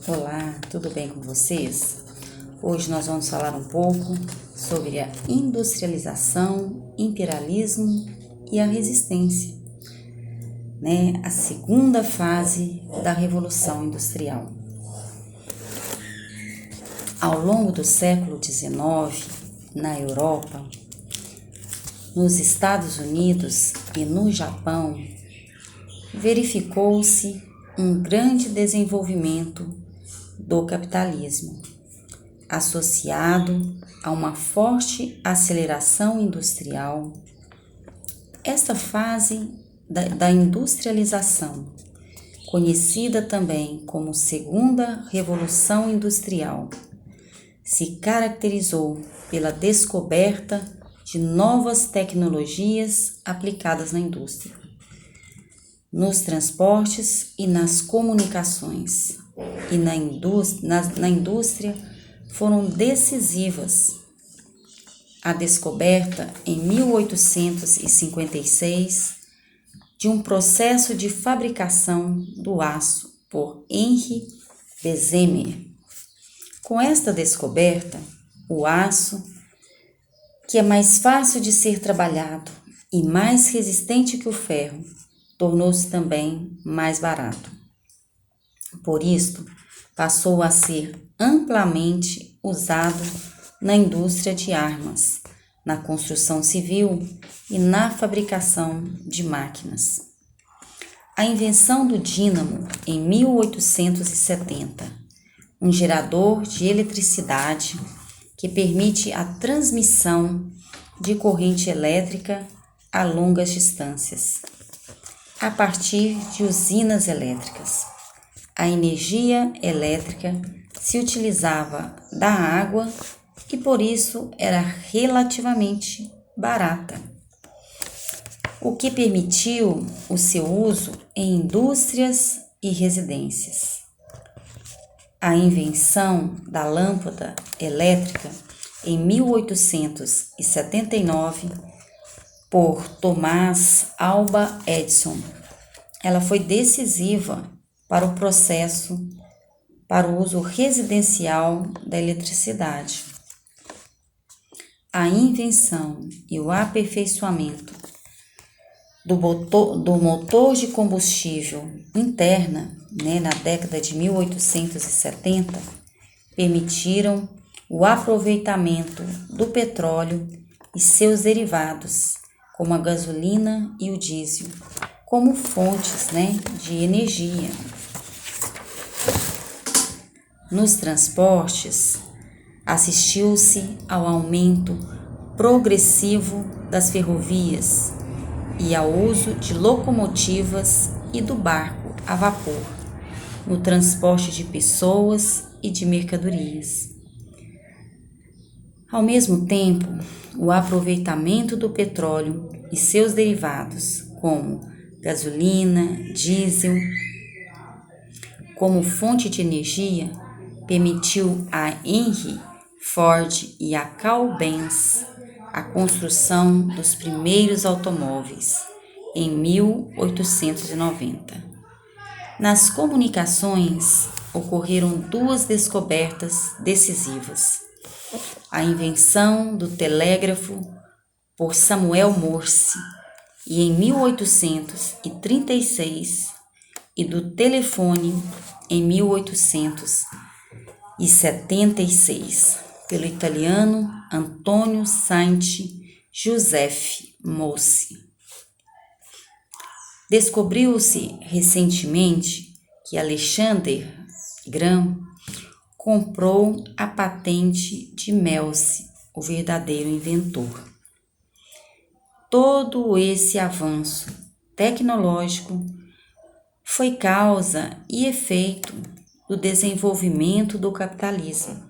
Olá, tudo bem com vocês? Hoje nós vamos falar um pouco sobre a industrialização, imperialismo e a resistência, a segunda fase da Revolução Industrial. Ao longo do século XIX, na Europa, nos Estados Unidos e no Japão, verificou-se um grande desenvolvimento do capitalismo, associado a uma forte aceleração industrial. Esta fase da industrialização, conhecida também como Segunda Revolução Industrial, se caracterizou pela descoberta de novas tecnologias aplicadas na indústria, nos transportes e nas comunicações. E na indústria foram decisivas a descoberta em 1856 de um processo de fabricação do aço por Henri Bessemer. Com esta descoberta, o aço, que é mais fácil de ser trabalhado e mais resistente que o ferro, tornou-se também mais barato. Por isto, passou a ser amplamente usado na indústria de armas, na construção civil e na fabricação de máquinas. A invenção do dínamo em 1870, um gerador de eletricidade que permite a transmissão de corrente elétrica a longas distâncias, a partir de usinas elétricas. A energia elétrica se utilizava da água e por isso era relativamente barata, o que permitiu o seu uso em indústrias e residências. A invenção da lâmpada elétrica em 1879 por Thomas Alva Edison, ela foi decisiva para o processo, para o uso residencial da eletricidade. A invenção e o aperfeiçoamento do motor de combustível interna, na década de 1870, permitiram o aproveitamento do petróleo e seus derivados, como a gasolina e o diesel, como fontes de energia. Nos transportes, assistiu-se ao aumento progressivo das ferrovias e ao uso de locomotivas e do barco a vapor, no transporte de pessoas e de mercadorias. Ao mesmo tempo, o aproveitamento do petróleo e seus derivados, como gasolina, diesel, como fonte de energia, permitiu a Henry Ford e a Carl Benz a construção dos primeiros automóveis em 1890. Nas comunicações, ocorreram duas descobertas decisivas: a invenção do telégrafo por Samuel Morse e em 1836 e do telefone em 1876 pelo italiano Antonio Saint-Joseph Morse. Descobriu-se recentemente que Alexander Graham comprou a patente de Morse, o verdadeiro inventor. Todo esse avanço tecnológico foi causa e efeito do desenvolvimento do capitalismo.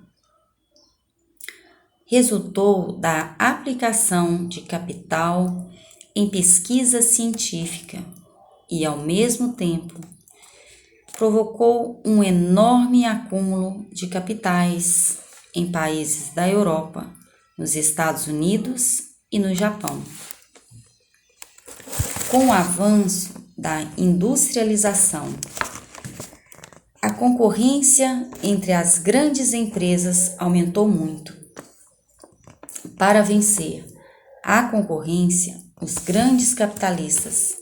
Resultou da aplicação de capital em pesquisa científica e, ao mesmo tempo, provocou um enorme acúmulo de capitais em países da Europa, nos Estados Unidos e no Japão. Com o avanço da industrialização, a concorrência entre as grandes empresas aumentou muito. Para vencer a concorrência, os grandes capitalistas,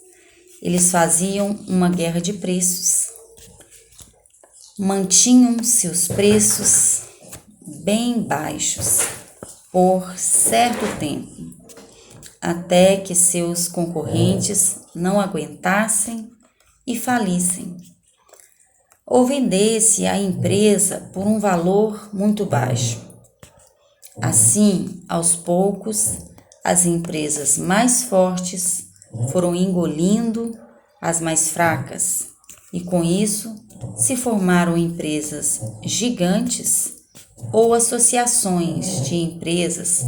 eles faziam uma guerra de preços. Mantinham seus preços bem baixos por certo tempo, até que seus concorrentes não aguentassem e falissem, ou vendesse a empresa por um valor muito baixo. Assim, aos poucos, as empresas mais fortes foram engolindo as mais fracas, e com isso se formaram empresas gigantes ou associações de empresas,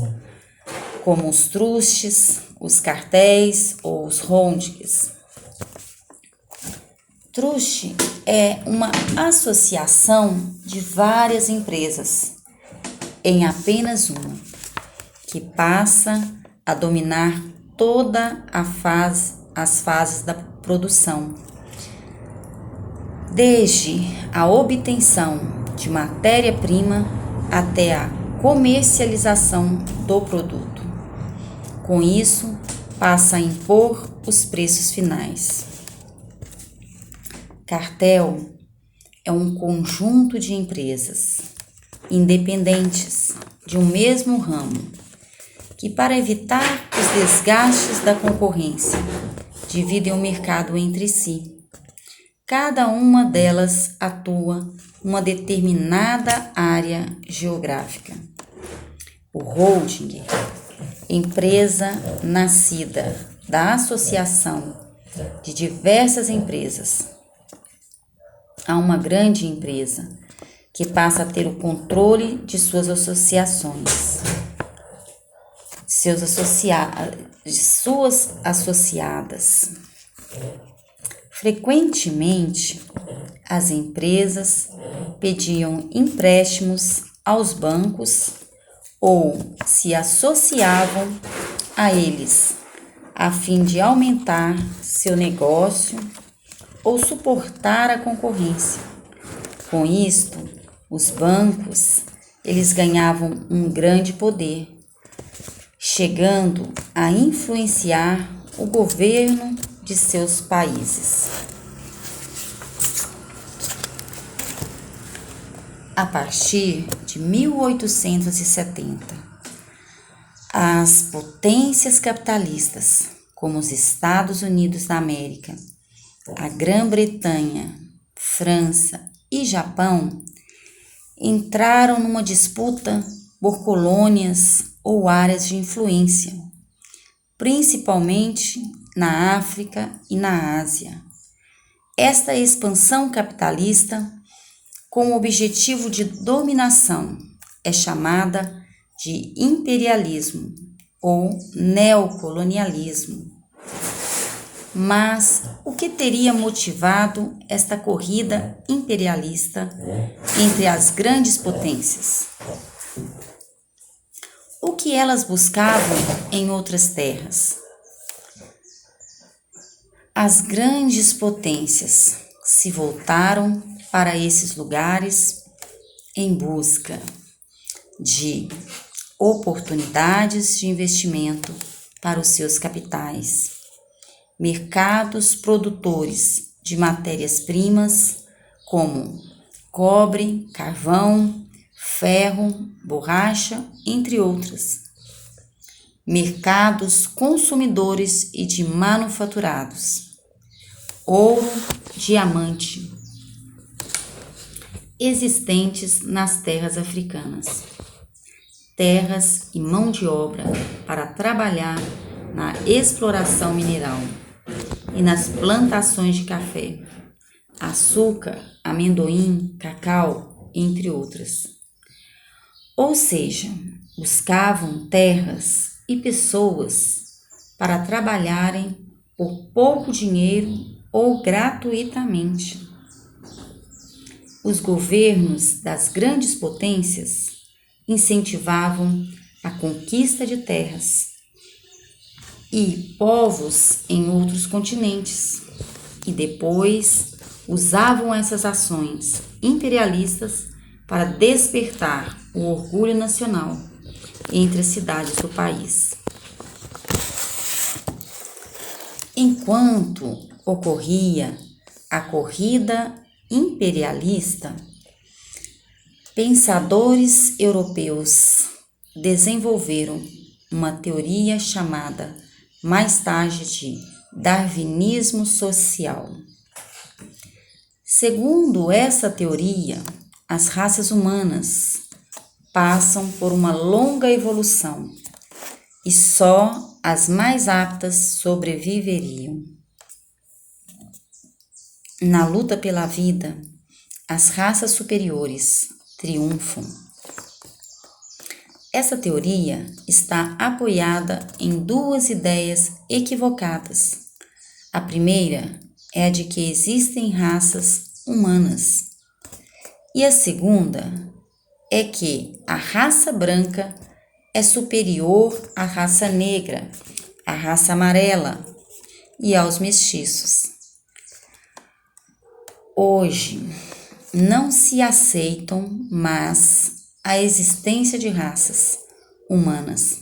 como os trustes, os cartéis ou os holdings. Truste é uma associação de várias empresas em apenas uma, que passa a dominar toda as fases da produção, desde a obtenção de matéria-prima até a comercialização do produto. Com isso, passa a impor os preços finais. Cartel é um conjunto de empresas independentes de um mesmo ramo, que, para evitar os desgastes da concorrência, dividem o mercado entre si. Cada uma delas atua numa determinada área geográfica. O holding, empresa nascida da associação de diversas empresas a uma grande empresa, que passa a ter o controle de suas associações, de suas associadas. Frequentemente, as empresas pediam empréstimos aos bancos ou se associavam a eles, a fim de aumentar seu negócio ou suportar a concorrência. Com isto, os bancos, eles ganhavam um grande poder, chegando a influenciar o governo de seus países. A partir de 1870, as potências capitalistas, como os Estados Unidos da América, a Grã-Bretanha, França e Japão, entraram numa disputa por colônias ou áreas de influência, principalmente na África e na Ásia. Esta expansão capitalista, com o objetivo de dominação, é chamada de imperialismo ou neocolonialismo. Mas o que teria motivado esta corrida imperialista entre as grandes potências? O que elas buscavam em outras terras? As grandes potências se voltaram para esses lugares em busca de oportunidades de investimento para os seus capitais, mercados produtores de matérias-primas como cobre, carvão, ferro, borracha, entre outras, mercados consumidores e de manufaturados, ouro, diamante, existentes nas terras africanas, terras e mão de obra para trabalhar na exploração mineral e nas plantações de café, açúcar, amendoim, cacau, entre outras. Ou seja, buscavam terras e pessoas para trabalharem por pouco dinheiro ou gratuitamente. Os governos das grandes potências incentivavam a conquista de terras e povos em outros continentes, e depois usavam essas ações imperialistas para despertar o orgulho nacional entre as cidades do país. Enquanto ocorria a corrida imperialista, pensadores europeus desenvolveram uma teoria chamada mais tarde de darwinismo social. Segundo essa teoria, as raças humanas passam por uma longa evolução e só as mais aptas sobreviveriam. Na luta pela vida, as raças superiores triunfam. Essa teoria está apoiada em duas ideias equivocadas. A primeira é a de que existem raças humanas, e a segunda é que a raça branca é superior à raça negra, à raça amarela e aos mestiços. Hoje, não se aceitam mais a existência de raças humanas,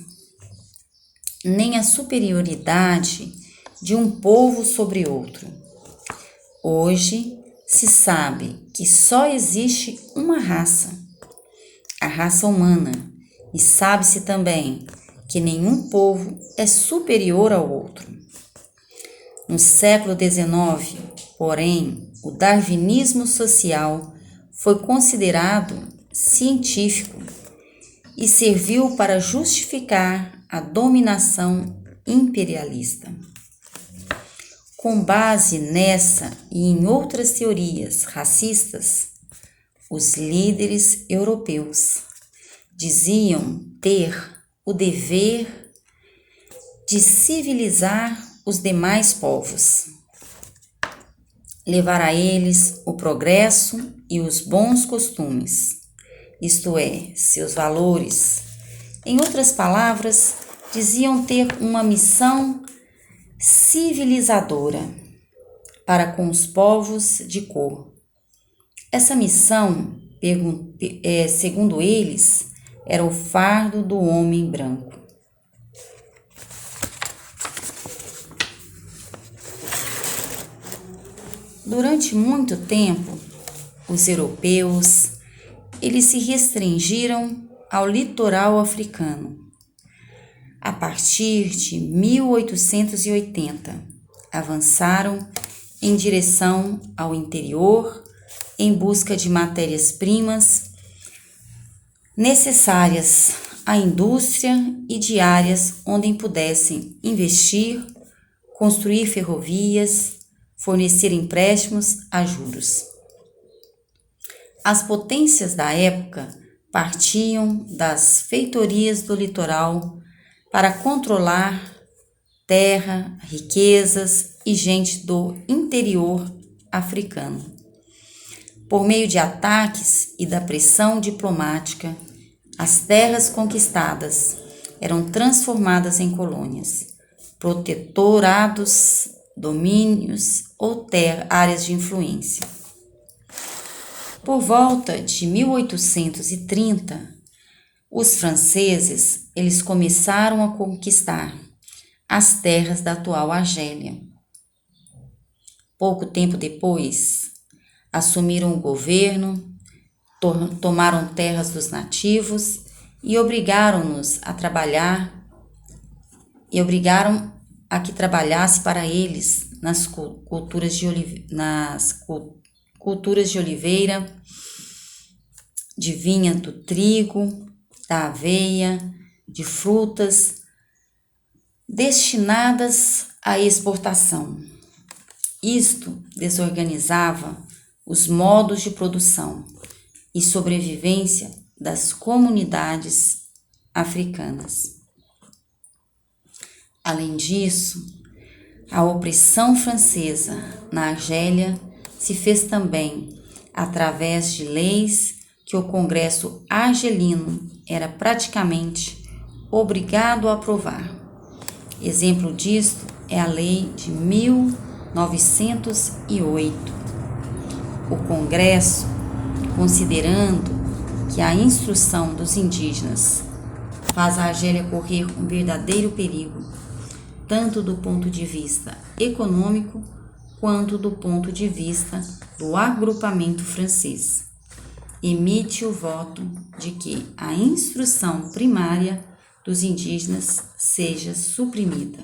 nem a superioridade de um povo sobre outro. Hoje se sabe que só existe uma raça, a raça humana, e sabe-se também que nenhum povo é superior ao outro. No século XIX, porém, o darwinismo social foi considerado científico e serviu para justificar a dominação imperialista. Com base nessa e em outras teorias racistas, os líderes europeus diziam ter o dever de civilizar os demais povos, levar a eles o progresso e os bons costumes, isto é, seus valores. Em outras palavras, diziam ter uma missão civilizadora para com os povos de cor. Essa missão, segundo eles, era o fardo do homem branco. Durante muito tempo, os europeus, eles se restringiram ao litoral africano. A partir de 1880, avançaram em direção ao interior em busca de matérias-primas necessárias à indústria e de áreas onde pudessem investir, construir ferrovias, fornecer empréstimos a juros. As potências da época partiam das feitorias do litoral para controlar terra, riquezas e gente do interior africano. Por meio de ataques e da pressão diplomática, as terras conquistadas eram transformadas em colônias, protetorados, domínios ou áreas de influência. Por volta de 1830, os franceses eles começaram a conquistar as terras da atual Argélia. Pouco tempo depois, assumiram o governo, tomaram terras dos nativos e obrigaram-nos a trabalhar e obrigaram a que trabalhasse para eles nas culturas de oliveira, de vinha, do trigo, da aveia, de frutas, destinadas à exportação. Isto desorganizava os modos de produção e sobrevivência das comunidades africanas. Além disso, a opressão francesa na Argélia se fez também através de leis que o Congresso argelino era praticamente obrigado a aprovar. Exemplo disto é a Lei de 1908. O Congresso considerando que a instrução dos indígenas faz a Argélia correr um verdadeiro perigo, tanto do ponto de vista econômico quanto do ponto de vista do agrupamento francês. Emite o voto de que a instrução primária dos indígenas seja suprimida.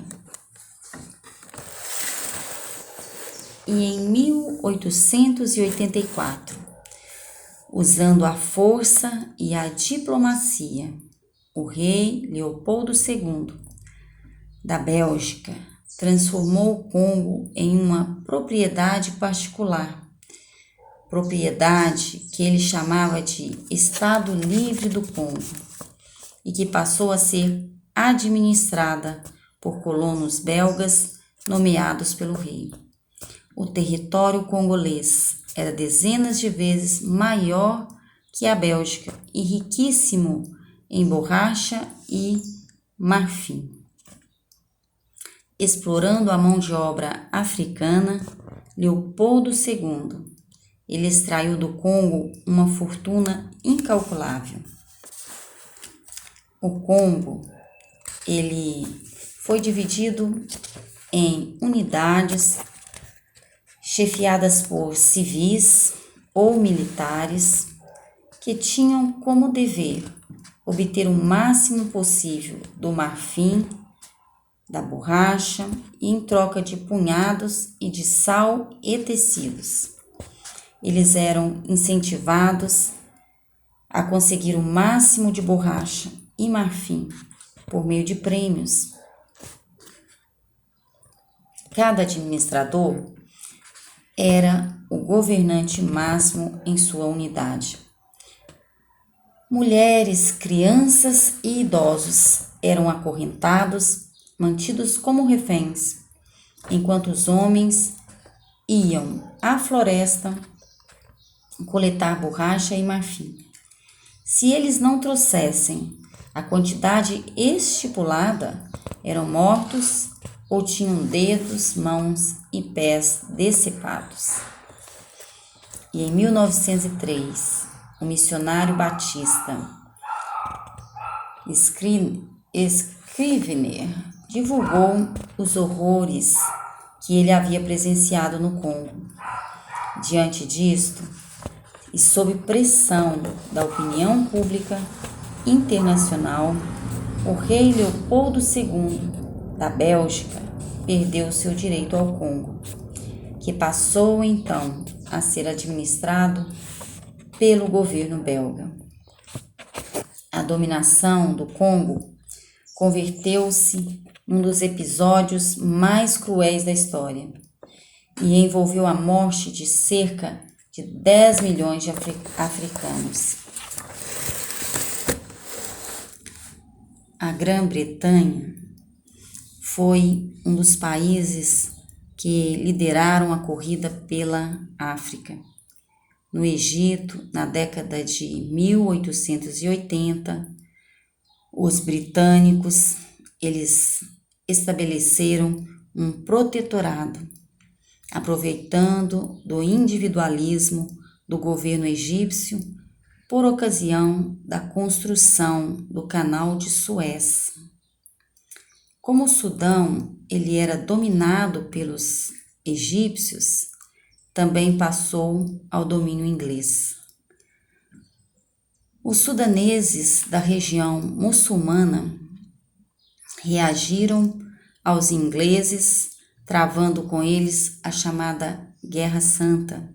E em 1884, usando a força e a diplomacia, o rei Leopoldo II da Bélgica transformou o Congo em uma propriedade particular, propriedade que ele chamava de Estado Livre do Congo, e que passou a ser administrada por colonos belgas nomeados pelo rei. O território congolês era dezenas de vezes maior que a Bélgica e riquíssimo em borracha e marfim. Explorando a mão de obra africana, Leopoldo II, ele extraiu do Congo uma fortuna incalculável. O Congo, ele foi dividido em unidades chefiadas por civis ou militares que tinham como dever obter o máximo possível do marfim, da borracha, e em troca de punhados e de sal e tecidos. Eles eram incentivados a conseguir o máximo de borracha e marfim por meio de prêmios. Cada administrador era o governante máximo em sua unidade. Mulheres, crianças e idosos eram acorrentados, mantidos como reféns, enquanto os homens iam à floresta coletar borracha e marfim. Se eles não trouxessem a quantidade estipulada, eram mortos ou tinham dedos, mãos e pés decepados. E em 1903, o missionário batista Scrivener divulgou os horrores que ele havia presenciado no Congo. Diante disto, e sob pressão da opinião pública internacional, o rei Leopoldo II da Bélgica perdeu seu direito ao Congo, que passou então a ser administrado pelo governo belga. A dominação do Congo converteu-se num dos episódios mais cruéis da história e envolveu a morte de cerca de 10 milhões de africanos. A Grã-Bretanha foi um dos países que lideraram a corrida pela África. No Egito, na década de 1880, os britânicos, eles estabeleceram um protetorado, aproveitando do individualismo do governo egípcio por ocasião da construção do Canal de Suez. Como o Sudão ele era dominado pelos egípcios, também passou ao domínio inglês. Os sudaneses da região muçulmana reagiram aos ingleses, travando com eles a chamada Guerra Santa.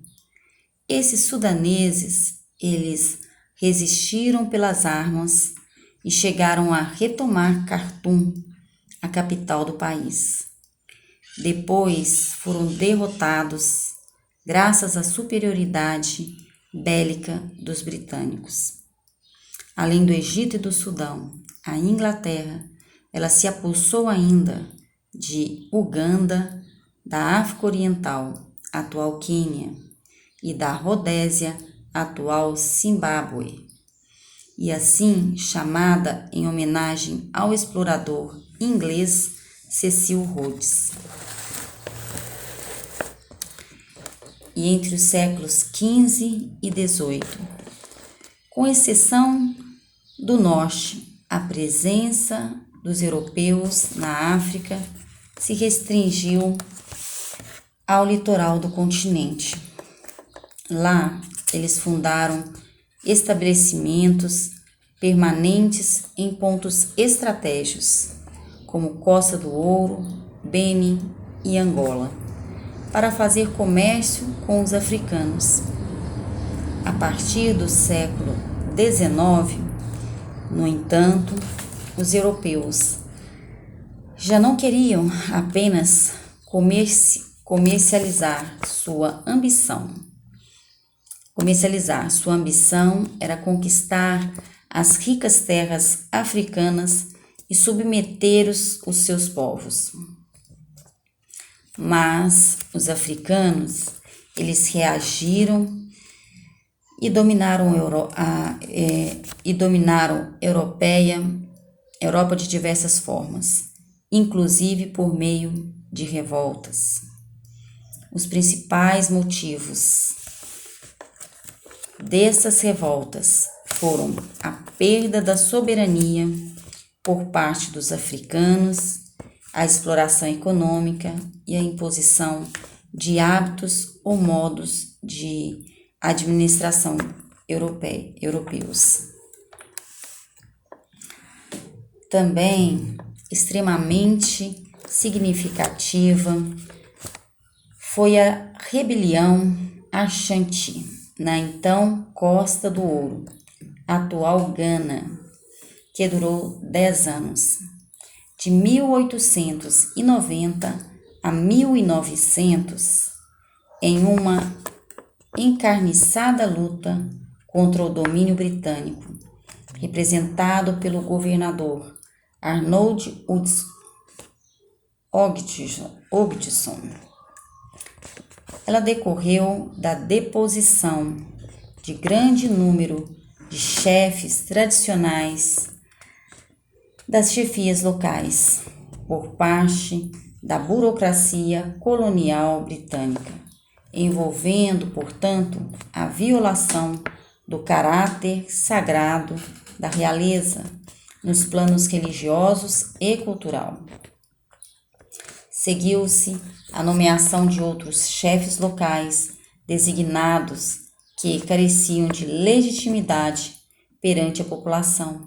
Esses sudaneses, eles resistiram pelas armas e chegaram a retomar Khartoum, a capital do país. Depois foram derrotados graças à superioridade bélica dos britânicos. Além do Egito e do Sudão, a Inglaterra, ela se apossou ainda de Uganda, da África Oriental, atual Quênia, e da Rodésia, atual Zimbábue, e assim chamada em homenagem ao explorador inglês Cecil Rhodes. e entre os séculos XV e XVIII. Com exceção do norte, a presença dos europeus na África se restringiu ao litoral do continente. Lá, eles fundaram estabelecimentos permanentes em pontos estratégicos, como Costa do Ouro, Benin e Angola, para fazer comércio com os africanos. A partir do século XIX, no entanto, os europeus já não queriam apenas comercializar sua ambição. Sua ambição era conquistar as ricas terras africanas e submeter os seus povos. Mas os africanos, eles reagiram e dominaram Europa de diversas formas, inclusive por meio de revoltas. Os principais motivos dessas revoltas foram a perda da soberania por parte dos africanos, a exploração econômica e a imposição de hábitos ou modos de administração europeus. Também extremamente significativa foi a rebelião Ashanti, na então Costa do Ouro, atual Gana, que durou 10 anos, de 1890 a 1900, em uma encarniçada luta contra o domínio britânico, representado pelo governador Arnold Ogdison. Ela decorreu da deposição de grande número de chefes tradicionais das chefias locais por parte da burocracia colonial britânica, envolvendo, portanto, a violação do caráter sagrado da realeza nos planos religiosos e cultural. Seguiu-se a nomeação de outros chefes locais designados que careciam de legitimidade perante a população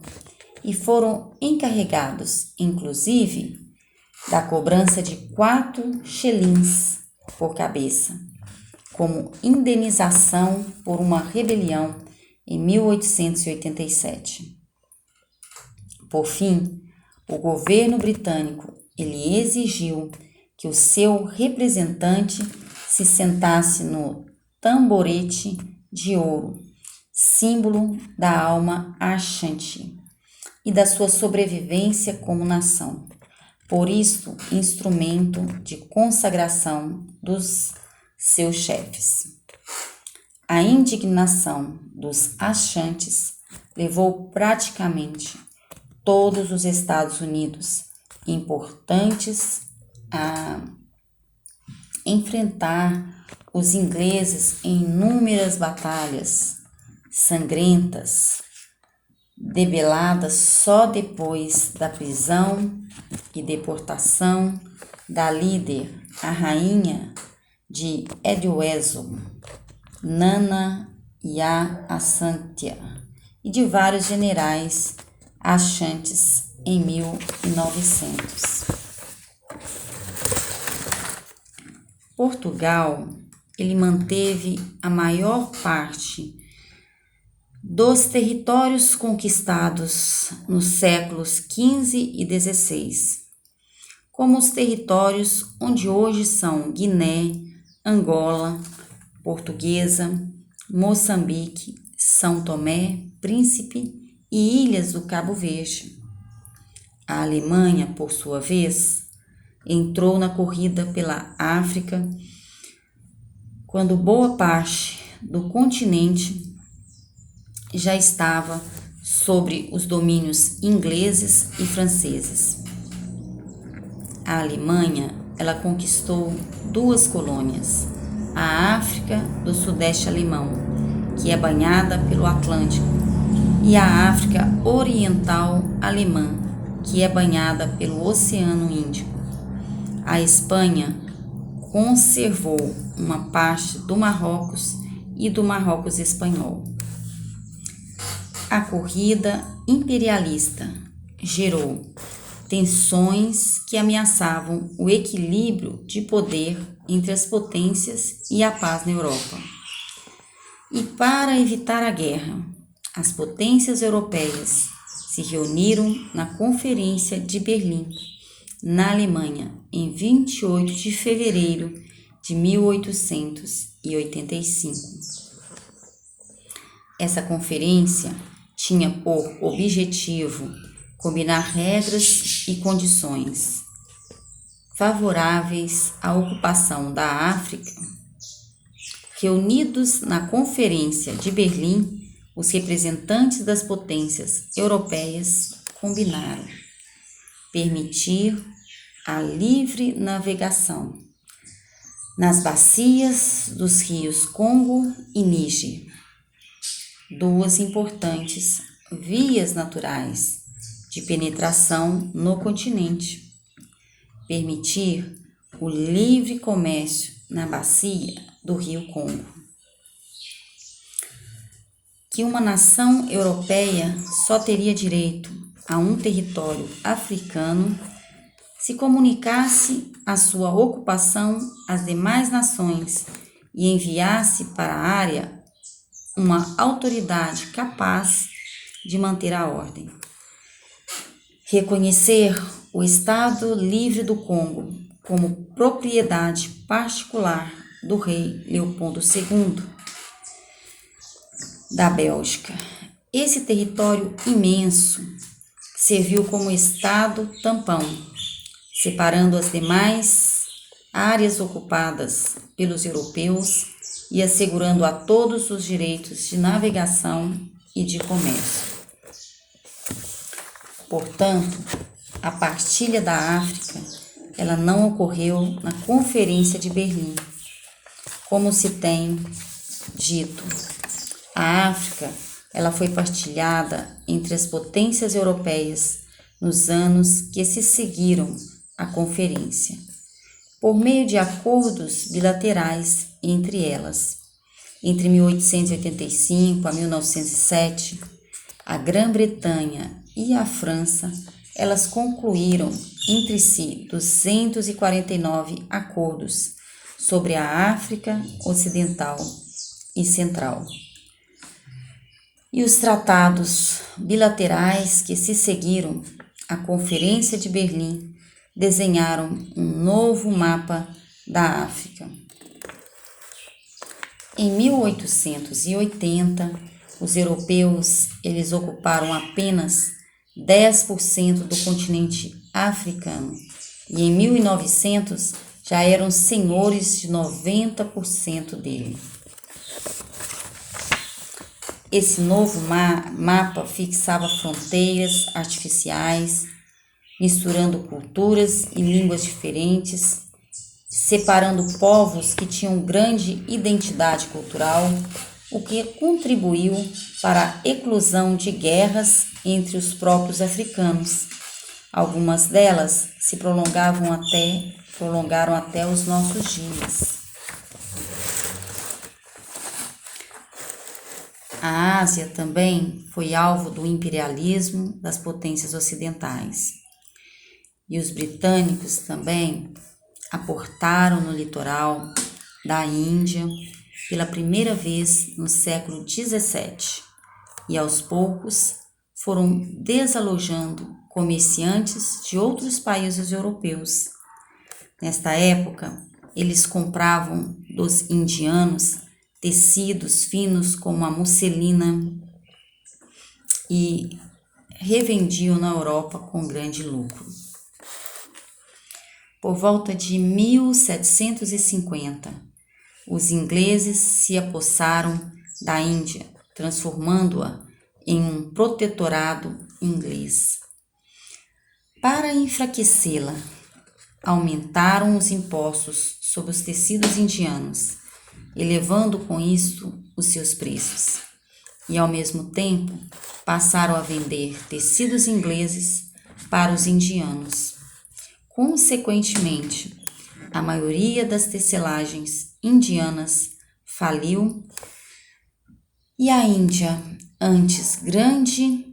e foram encarregados, inclusive, da cobrança de 4 shillings por cabeça, como indenização por uma rebelião em 1887. Por fim, o governo britânico ele exigiu que o seu representante se sentasse no tamborete de ouro, símbolo da alma Ashanti e da sua sobrevivência como nação. Por isso, instrumento de consagração dos seus chefes. A indignação dos Ashantis levou praticamente todos os Estados Unidos importantes a enfrentar os ingleses em inúmeras batalhas sangrentas, debeladas só depois da prisão e deportação da líder, a rainha de Edwesel, Nana Assantia, e de vários generais Ashantis em 1900. Portugal, ele manteve a maior parte dos territórios conquistados nos séculos XV e XVI, como os territórios onde hoje são Guiné, Angola, Portuguesa, Moçambique, São Tomé, Príncipe e Ilhas do Cabo Verde. A Alemanha, por sua vez, entrou na corrida pela África quando boa parte do continente já estava sobre os domínios ingleses e franceses. A Alemanha, ela conquistou 2 colônias, a África do Sudeste Alemão, que é banhada pelo Atlântico, e a África Oriental Alemã, que é banhada pelo Oceano Índico. A Espanha conservou uma parte do Marrocos e do Marrocos espanhol. A corrida imperialista gerou tensões que ameaçavam o equilíbrio de poder entre as potências e a paz na Europa. E para evitar a guerra, as potências europeias se reuniram na Conferência de Berlim, na Alemanha, em 28 de fevereiro de 1885. Essa conferência tinha por objetivo combinar regras e condições favoráveis à ocupação da África. Reunidos na Conferência de Berlim, os representantes das potências europeias combinaram permitir a livre navegação nas bacias dos rios Congo e Níger, duas importantes vias naturais de penetração no continente. Permitir o livre comércio na bacia do rio Congo. Que uma nação europeia só teria direito a um território africano se comunicasse a sua ocupação às demais nações e enviasse para a área uma autoridade capaz de manter a ordem. Reconhecer o Estado Livre do Congo como propriedade particular do rei Leopoldo II da Bélgica. Esse território imenso serviu como estado tampão, separando as demais áreas ocupadas pelos europeus e assegurando a todos os direitos de navegação e de comércio. Portanto, a partilha da África, ela não ocorreu na Conferência de Berlim, como se tem dito. A África, ela foi partilhada entre as potências europeias nos anos que se seguiram à conferência, por meio de acordos bilaterais entre elas. Entre 1885 a 1907, a Grã-Bretanha e a França, elas concluíram entre si 249 acordos sobre a África Ocidental e Central. E os tratados bilaterais que se seguiram à Conferência de Berlim desenharam um novo mapa da África. Em 1880, os europeus eles ocuparam apenas 10% do continente africano e em 1900 já eram senhores de 90% dele. Esse novo mapa fixava fronteiras artificiais, misturando culturas e línguas diferentes, separando povos que tinham grande identidade cultural, o que contribuiu para a eclosão de guerras entre os próprios africanos. Algumas delas se prolongaram até os nossos dias. A Ásia também foi alvo do imperialismo das potências ocidentais. E os britânicos também aportaram no litoral da Índia pela primeira vez no século XVII e aos poucos foram desalojando comerciantes de outros países europeus. Nesta época, eles compravam dos indianos tecidos finos como a musselina e revendiam na Europa com grande lucro. Por volta de 1750, os ingleses se apossaram da Índia, transformando-a em um protetorado inglês. Para enfraquecê-la, aumentaram os impostos sobre os tecidos indianos elevando com isso os seus preços. E, ao mesmo tempo, passaram a vender tecidos ingleses para os indianos. Consequentemente, a maioria das tecelagens indianas faliu e a Índia, antes grande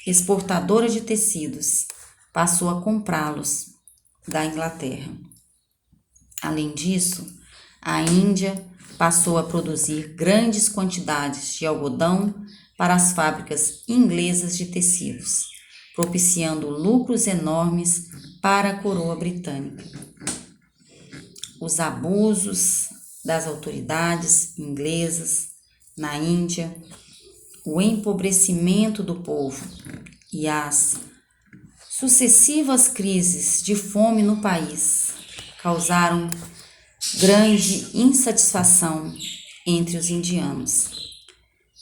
exportadora de tecidos, passou a comprá-los da Inglaterra. Além disso, a Índia passou a produzir grandes quantidades de algodão para as fábricas inglesas de tecidos, propiciando lucros enormes para a coroa britânica. Os abusos das autoridades inglesas na Índia, o empobrecimento do povo e as sucessivas crises de fome no país causaram grande insatisfação entre os indianos.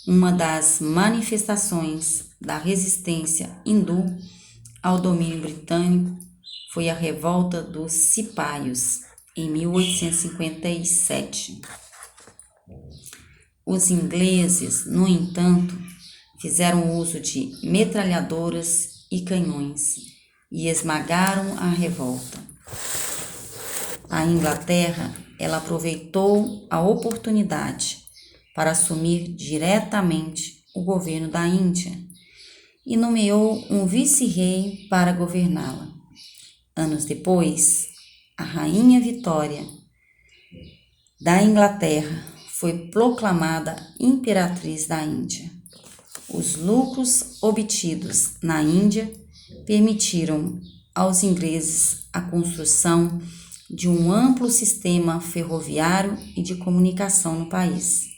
Uma das manifestações da resistência hindu ao domínio britânico foi a revolta dos cipaios, em 1857. Os ingleses, no entanto, fizeram uso de metralhadoras e canhões e esmagaram a revolta. A Inglaterra, ela aproveitou a oportunidade para assumir diretamente o governo da Índia e nomeou um vice-rei para governá-la. Anos depois, a Rainha Vitória da Inglaterra foi proclamada imperatriz da Índia. Os lucros obtidos na Índia permitiram aos ingleses a construção de um amplo sistema ferroviário e de comunicação no país,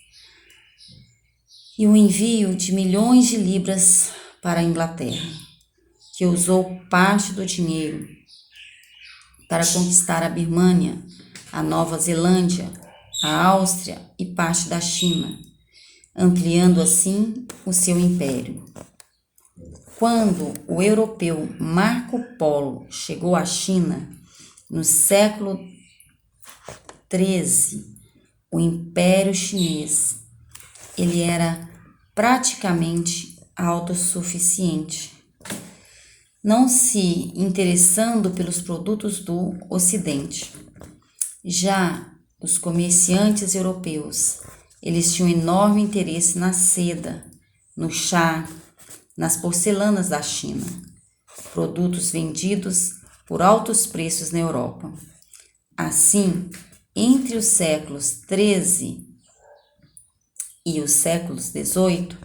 e o envio de milhões de libras para a Inglaterra, que usou parte do dinheiro para conquistar a Birmânia, a Nova Zelândia, a Áustria e parte da China, ampliando assim o seu império. Quando o europeu Marco Polo chegou à China, no século XIII, o Império Chinês, ele era praticamente autossuficiente, não se interessando pelos produtos do Ocidente. Já os comerciantes europeus, eles tinham enorme interesse na seda, no chá, nas porcelanas da China, produtos vendidos por altos preços na Europa. Assim, entre os séculos XIII e os séculos XVIII,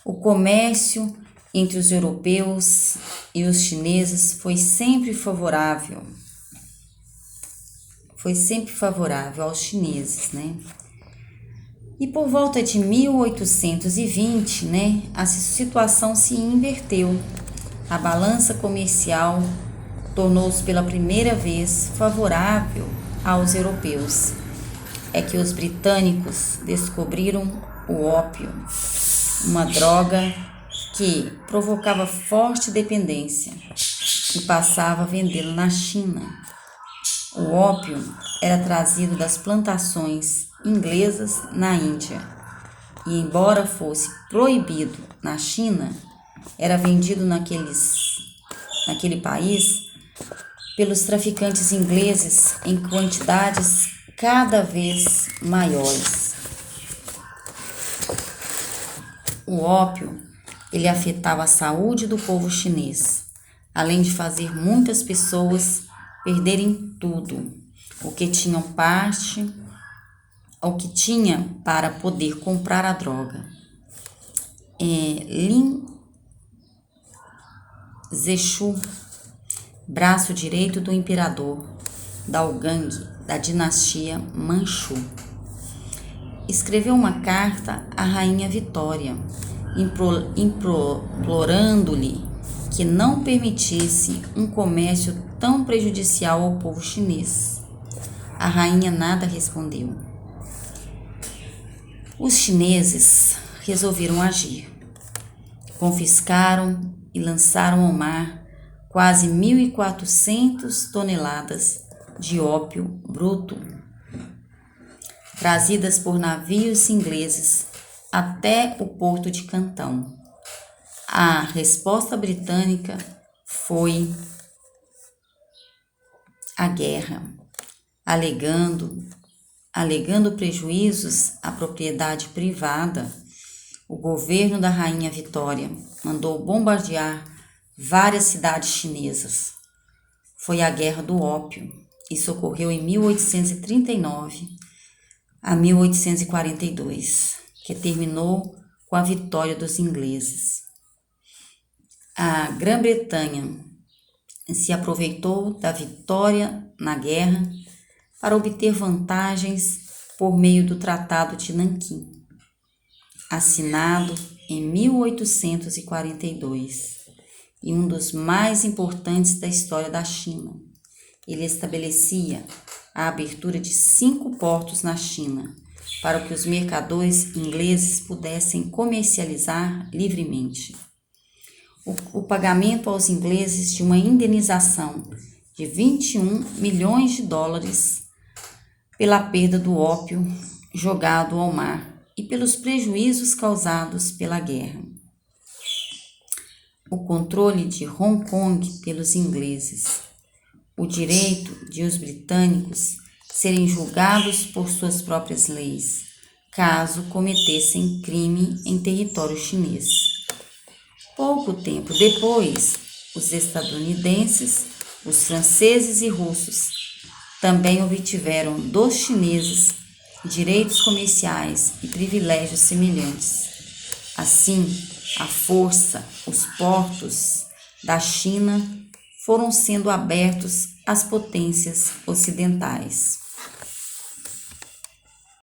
o comércio entre os europeus e os chineses foi sempre favorável aos chineses, né? E por volta de 1820, a situação se inverteu. A balança comercial tornou-se pela primeira vez favorável aos europeus. É que os britânicos descobriram o ópio, uma droga que provocava forte dependência e passava a vendê-lo na China. O ópio era trazido das plantações inglesas na Índia e, embora fosse proibido na China, era vendido naquele país pelos traficantes ingleses em quantidades cada vez maiores. O ópio, ele afetava a saúde do povo chinês, além de fazer muitas pessoas perderem tudo, o que tinha para poder comprar a droga. Lin Zexu, braço direito do imperador Daogang da dinastia Manchu, escreveu uma carta à Rainha Vitória, implorando-lhe que não permitisse um comércio tão prejudicial ao povo chinês. A rainha nada respondeu. Os chineses resolveram agir. Confiscaram e lançaram ao mar quase 1.400 toneladas de ópio bruto. trazidas por navios ingleses até o porto de Cantão. A resposta britânica foi a guerra, alegando prejuízos à propriedade privada. O governo da Rainha Vitória mandou bombardear várias cidades chinesas. Foi a Guerra do Ópio. Isso ocorreu em 1839 a 1842, que terminou com a vitória dos ingleses. A Grã-Bretanha se aproveitou da vitória na guerra para obter vantagens por meio do Tratado de Nanquim, assinado em 1842, e um dos mais importantes da história da China. Ele estabelecia a abertura de 5 portos na China, para que os mercadores ingleses pudessem comercializar livremente. O pagamento aos ingleses de uma indenização de 21 milhões de dólares pela perda do ópio jogado ao mar e pelos prejuízos causados pela guerra. O controle de Hong Kong pelos ingleses. O direito de os britânicos serem julgados por suas próprias leis, caso cometessem crime em território chinês. Pouco tempo depois, os estadunidenses, os franceses e russos também obtiveram dos chineses direitos comerciais e privilégios semelhantes. Assim, à força, os portos da China foram sendo abertos às potências ocidentais.